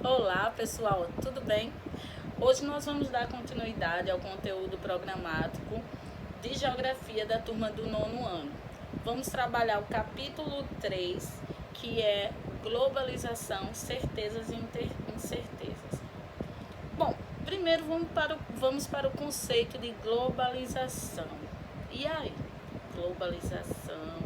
Olá pessoal, tudo bem? Hoje nós vamos dar continuidade ao conteúdo programático de Geografia da turma do 9º ano. Vamos trabalhar o capítulo 3, que é Globalização, Certezas e Incertezas. Bom, primeiro vamos para o conceito de globalização. E aí? Globalização,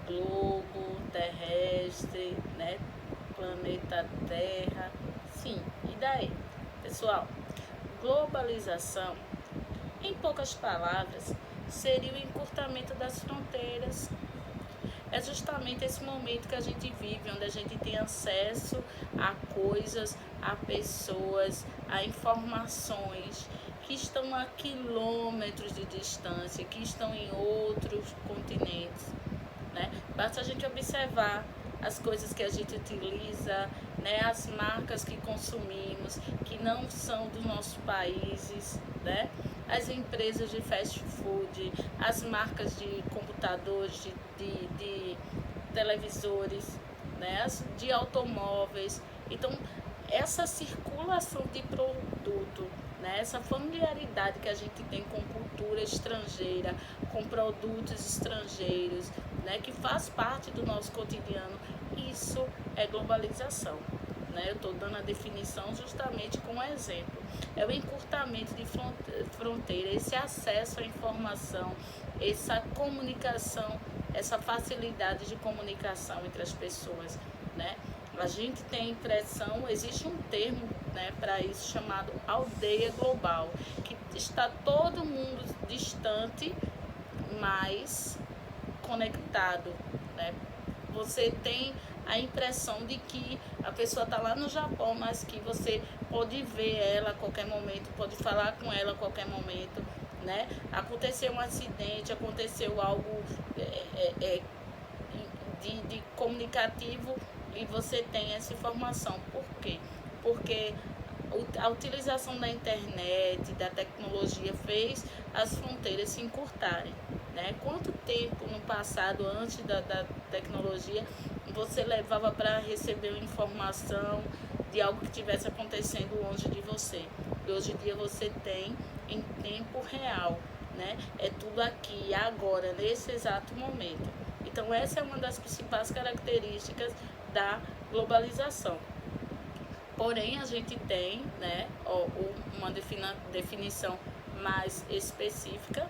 globo, terrestre, né? Planeta Terra. Sim, e daí? Pessoal, globalização, em poucas palavras, seria o encurtamento das fronteiras. É justamente esse momento que a gente vive, onde a gente tem acesso a coisas, a pessoas, a informações que estão a quilômetros de distância, que estão em outros continentes, né? Basta a gente observar as coisas que a gente utiliza, né, as marcas que consumimos, que não são dos nossos países, né, as empresas de fast food, as marcas de computadores, de televisores, né, de automóveis. Então, essa circulação de produto, né, essa familiaridade que a gente tem com cultura estrangeira, com produtos estrangeiros, né, que faz parte do nosso cotidiano, isso é globalização. Né? Eu estou dando a definição justamente como exemplo. É o encurtamento de fronteira, esse acesso à informação, essa comunicação, essa facilidade de comunicação entre as pessoas, né? A gente tem a impressão, existe um termo, né, para isso chamado aldeia global, que está todo mundo distante, mas conectado, né? Você tem a impressão de que a pessoa está lá no Japão, mas que você pode ver ela a qualquer momento, pode falar com ela a qualquer momento, né? Aconteceu um acidente, aconteceu algo de comunicativo e você tem essa informação. Por quê? Porque a utilização da internet, da tecnologia, fez as fronteiras se encurtarem. Né? Quanto tempo no passado, antes da tecnologia, você levava para receber uma informação de algo que estivesse acontecendo longe de você? E hoje em dia você tem em tempo real, né? É tudo aqui, agora, nesse exato momento. Então essa é uma das principais características da globalização. Porém, a gente tem, né, uma definição mais específica,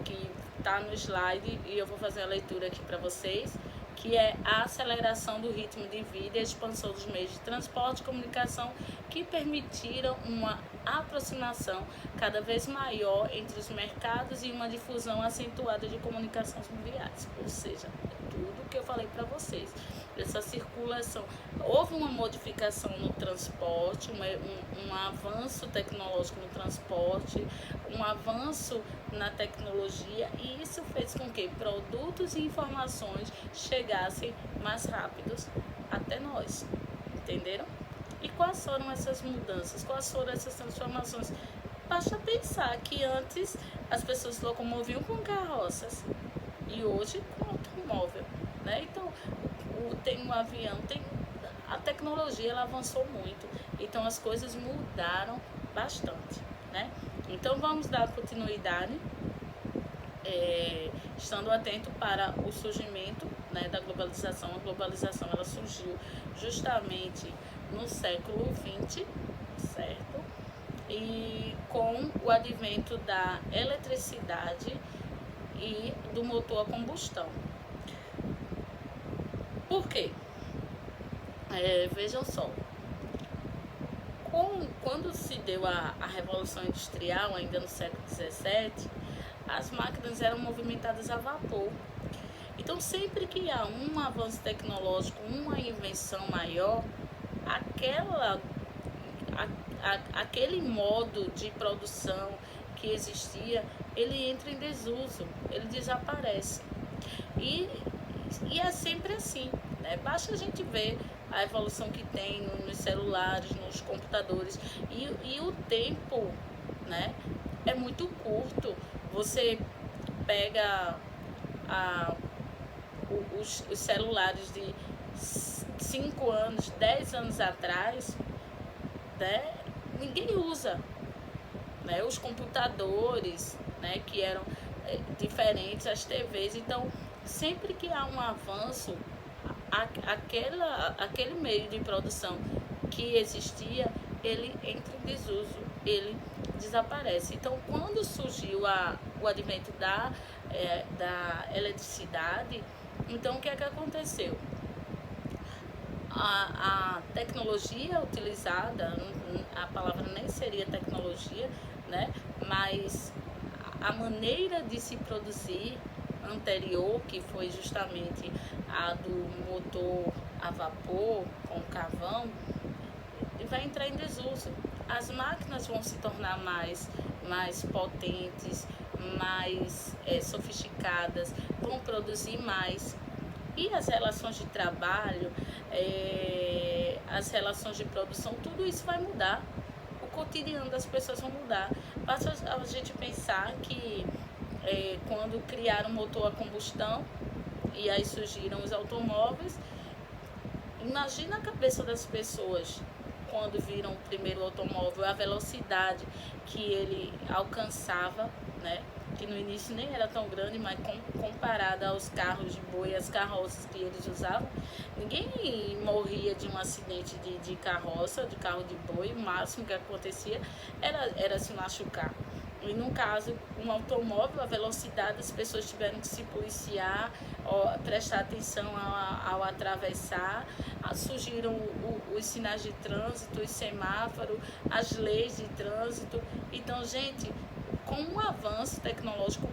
que está no slide, e eu vou fazer a leitura aqui para vocês, que é a aceleração do ritmo de vida e a expansão dos meios de transporte e comunicação que permitiram uma aproximação cada vez maior entre os mercados e uma difusão acentuada de comunicações mundiais. Ou seja, é tudo que eu falei para vocês. Essa circulação, houve uma modificação no transporte, um avanço tecnológico no transporte, um avanço na tecnologia, e isso fez com que produtos e informações chegassem mais rápidos até nós, entenderam? E quais foram essas mudanças, quais foram essas transformações? Basta pensar que antes as pessoas se locomoviam com carroças e hoje com automóvel, né? Então, tem um avião, a tecnologia ela avançou muito, então as coisas mudaram bastante, né? Então vamos dar continuidade, estando atento para o surgimento, né, da globalização. A globalização ela surgiu justamente no século XX, certo? E com o advento da eletricidade e do motor a combustão. Por quê? Vejam só, quando se deu a Revolução Industrial, ainda no século XVII, as máquinas eram movimentadas a vapor. Então, sempre que há um avanço tecnológico, uma invenção maior, aquele modo de produção que existia, ele entra em desuso, ele desaparece. E é sempre assim, né? Basta a gente ver a evolução que tem nos celulares, nos computadores, e o tempo, né, é muito curto. Você pega os celulares de 5 anos, 10 anos atrás, né, ninguém usa, né? Os computadores, né, que eram diferentes, as TVs. Então, sempre que há um avanço, aquele meio de produção que existia, ele entra em desuso, ele desaparece. Então, quando surgiu o advento da eletricidade, então o que é que aconteceu? A tecnologia utilizada, a palavra nem seria tecnologia, né? Mas a maneira de se produzir anterior, que foi justamente a do motor a vapor com carvão, vai entrar em desuso. As máquinas vão se tornar mais potentes, mais sofisticadas, vão produzir mais. E as relações de trabalho, as relações de produção, tudo isso vai mudar. O cotidiano das pessoas vai mudar. Basta a gente pensar que quando criaram o motor a combustão, e aí surgiram os automóveis, imagina a cabeça das pessoas quando viram o primeiro automóvel, a velocidade que ele alcançava, né? Que no início nem era tão grande, mas comparada aos carros de boi, as carroças que eles usavam, ninguém morria de um acidente de carroça, de carro de boi. O máximo que acontecia era se machucar. E no caso, um automóvel, a velocidade, as pessoas tiveram que se policiar, prestar atenção ao atravessar. Surgiram os sinais de trânsito, os semáforos, as leis de trânsito. Então, gente, com um avanço tecnológico,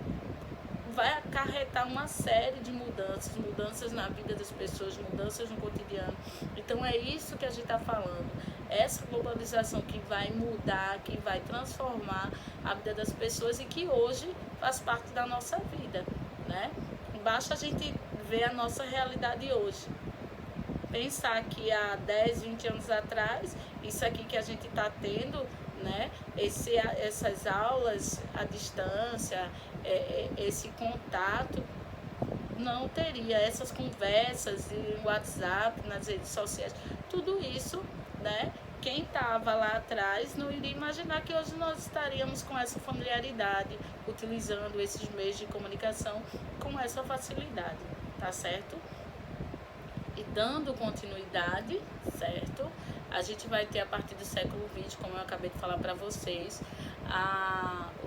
vai acarretar uma série de mudanças na vida das pessoas, mudanças no cotidiano. Então é isso que a gente está falando, essa globalização que vai mudar, que vai transformar a vida das pessoas e que hoje faz parte da nossa vida, né? Basta a gente ver a nossa realidade hoje. Pensar que há 10, 20 anos atrás, isso aqui que a gente está tendo, né? Essas aulas à distância, esse contato, não teria essas conversas e WhatsApp, nas redes sociais, tudo isso, né? Quem estava lá atrás não iria imaginar que hoje nós estaríamos com essa familiaridade, utilizando esses meios de comunicação com essa facilidade, tá certo? E dando continuidade, certo? A gente vai ter a partir do século XX, como eu acabei de falar para vocês,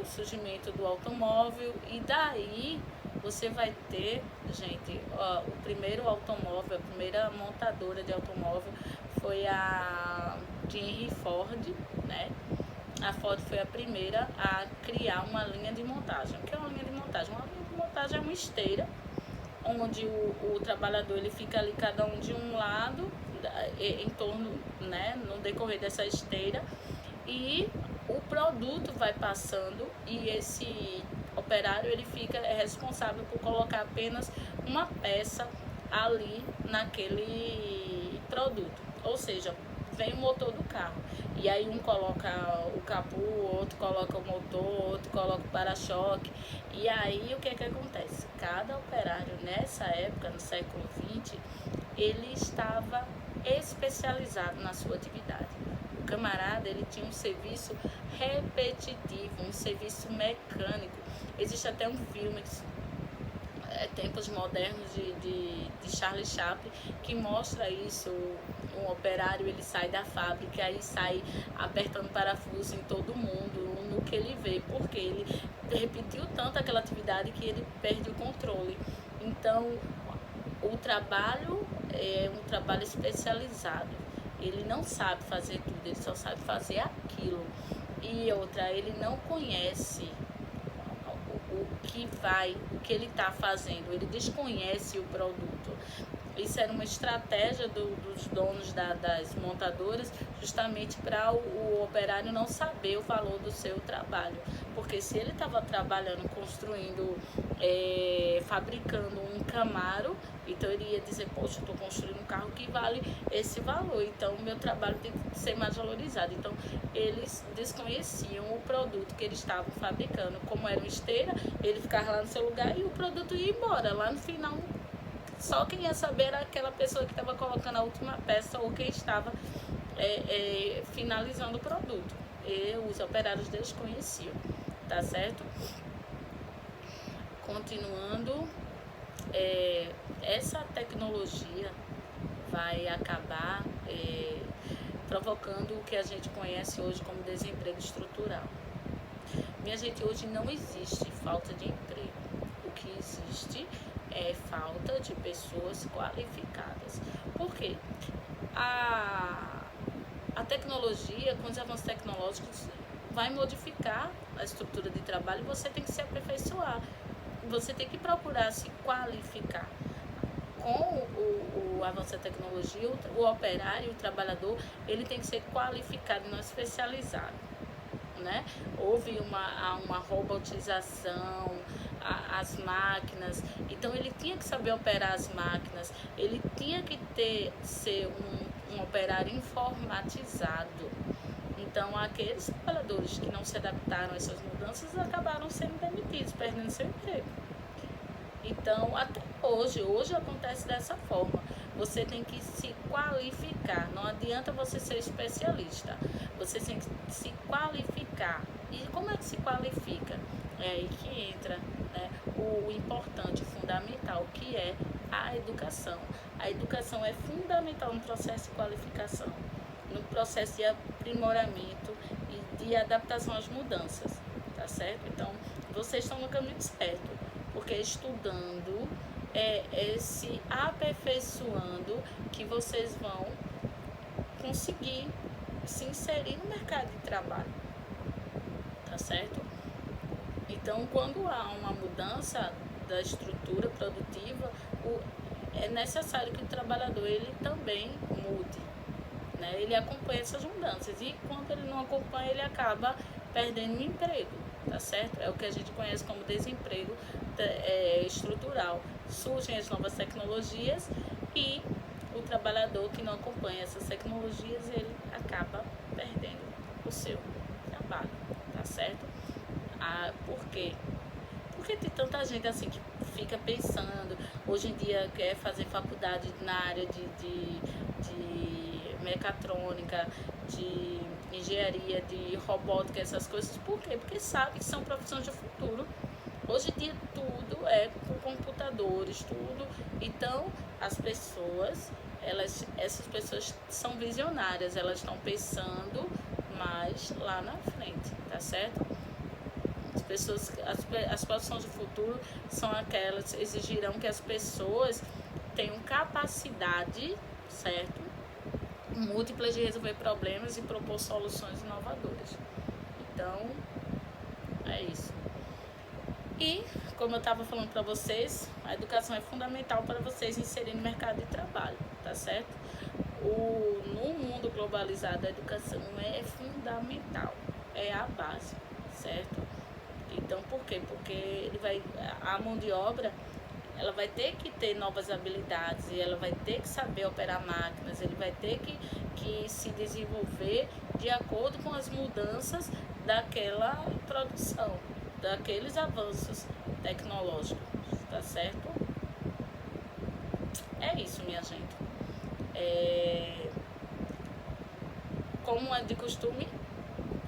o surgimento do automóvel, e daí você vai ter, gente, o primeiro automóvel, a primeira montadora de automóvel foi a de Henry Ford, né? A Ford foi a primeira a criar uma linha de montagem. O que é uma linha de montagem? Uma linha de montagem é uma esteira, onde o trabalhador ele fica ali cada um de um lado, em torno, né, no decorrer dessa esteira, e o produto vai passando, e esse operário ele fica responsável por colocar apenas uma peça ali naquele produto. Ou seja, vem o motor do carro, e aí um coloca o capô, outro coloca o motor, outro coloca o para-choque. E aí o que é que acontece? Cada operário nessa época, no século XX, ele estava especializado na sua atividade. O camarada, ele tinha um serviço repetitivo, um serviço mecânico. Existe até um filme, Tempos Modernos, de Charlie Chaplin, que mostra isso. Um operário, ele sai da fábrica, aí sai apertando parafuso em todo mundo, no que ele vê, porque ele repetiu tanto aquela atividade que ele perde o controle. Então, o trabalho é um trabalho especializado. Ele não sabe fazer tudo, ele só sabe fazer aquilo. E outra, ele não conhece o que ele está fazendo, ele desconhece o produto. Isso era uma estratégia dos donos das montadoras, justamente para o operário não saber o valor do seu trabalho. Porque se ele estava trabalhando, construindo, fabricando um Camaro, então ele ia dizer, poxa, eu estou construindo um carro que vale esse valor, então o meu trabalho tem que ser mais valorizado. Então eles desconheciam o produto que eles estavam fabricando. Como era uma esteira, ele ficava lá no seu lugar e o produto ia embora. Lá no final, só quem ia saber era aquela pessoa que estava colocando a última peça ou quem estava finalizando o produto. E os operários desconheciam, tá certo? Continuando, essa tecnologia vai acabar provocando o que a gente conhece hoje como desemprego estrutural. Minha gente, hoje não existe falta de emprego. O que existe é falta de pessoas qualificadas. Por quê? A tecnologia, com os avanços tecnológicos, vai modificar a estrutura de trabalho e você tem que se aperfeiçoar. Você tem que procurar se qualificar. Com o avanço da tecnologia, o operário, o trabalhador, ele tem que ser qualificado e não especializado, né? Houve uma robotização, as máquinas, então ele tinha que saber operar as máquinas, ele tinha que ser um operário informatizado. Então, aqueles trabalhadores que não se adaptaram a essas mudanças acabaram sendo demitidos, perdendo seu emprego. Então, até hoje acontece dessa forma. Você tem que se qualificar, não adianta você ser especialista, você tem que se qualificar. E como é que se qualifica? É aí que entra, né, o importante, o fundamental, que é a educação. A educação é fundamental no processo de qualificação, no processo de aprimoramento e de adaptação às mudanças, tá certo? Então, vocês estão no caminho certo, porque estudando, se aperfeiçoando, que vocês vão conseguir se inserir no mercado de trabalho, tá certo? Então, quando há uma mudança da estrutura produtiva, é necessário que o trabalhador ele também mude, né? Ele acompanha essas mudanças e quando ele não acompanha, ele acaba perdendo o emprego, tá certo? É o que a gente conhece como desemprego estrutural. Surgem as novas tecnologias e o trabalhador que não acompanha essas tecnologias, ele acaba perdendo o seu trabalho, tá certo? Por quê? Porque tem tanta gente assim que fica pensando, hoje em dia quer fazer faculdade na área de mecatrônica, de engenharia, de robótica, essas coisas. Por quê? Porque sabe que são profissões de futuro. Hoje em dia tudo é com computadores, tudo. Então as pessoas, essas pessoas são visionárias, elas estão pensando mais lá na frente, tá certo? As profissões do futuro são aquelas que exigirão que as pessoas tenham capacidade, certo? Múltiplas de resolver problemas e propor soluções inovadoras. Então, é isso. E, como eu estava falando para vocês, a educação é fundamental para vocês inserirem no mercado de trabalho, tá certo? No mundo globalizado, a educação é fundamental, é a base, certo? Então, por quê? Porque a mão de obra, ela vai ter que ter novas habilidades, e ela vai ter que saber operar máquinas, ele vai ter que se desenvolver de acordo com as mudanças daquela produção, daqueles avanços tecnológicos, tá certo? É isso, minha gente. Como é de costume,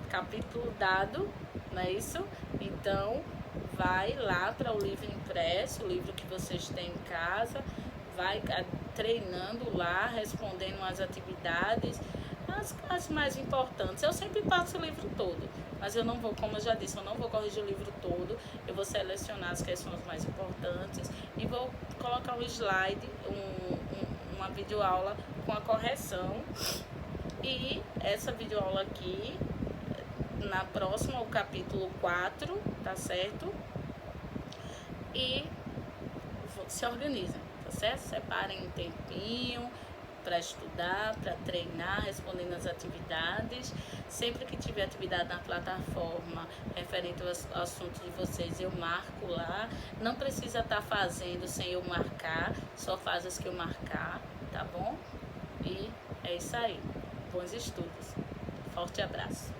capítulo dado, não é isso? Então, vai lá para o livro impresso, o livro que vocês têm em casa, vai treinando lá, respondendo as atividades, as mais importantes. Eu sempre passo o livro todo, mas eu não vou, como eu já disse, eu não vou corrigir o livro todo, eu vou selecionar as questões mais importantes e vou colocar um slide, uma videoaula com a correção. E essa videoaula aqui, na próxima, o capítulo 4, tá certo? E se organizem, tá certo? Separem um tempinho para estudar, para treinar, respondendo as atividades. Sempre que tiver atividade na plataforma referente ao assunto de vocês, eu marco lá. Não precisa estar fazendo sem eu marcar, só faz as que eu marcar, tá bom? E é isso aí. Bons estudos. Forte abraço.